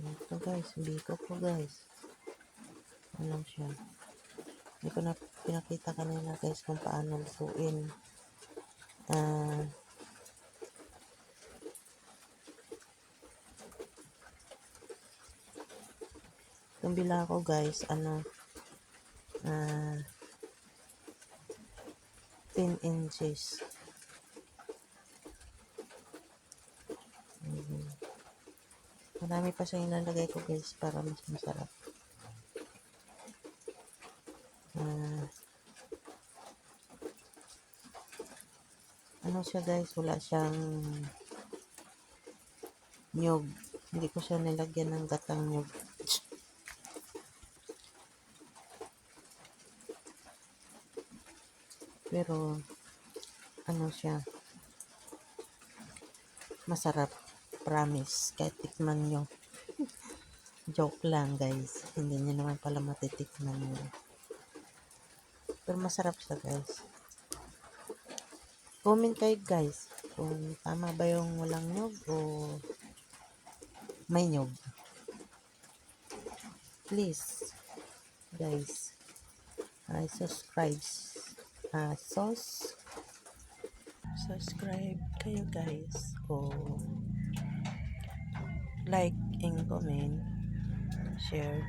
Ito guys, biko ko guys. Ano siya. Hindi ko na pinakita kanina guys kung paano lutuin. Itong bila ko guys, 10 inches. Marami pa siya ilalagay ko guys para mas masarap. Ano siya guys, wala siyang nyug. Hindi ko siya nilagyan ng gatang nyug. Pero ano siya, masarap. Promise. Kahit tikman nyo. Joke lang guys. Hindi nyo naman pala matitikman nyo. Pero masarap siya guys. Comment kayo guys kung tama ba yung walang nyug o may nyug. Please guys, subscribe kayo guys o like and comment, share.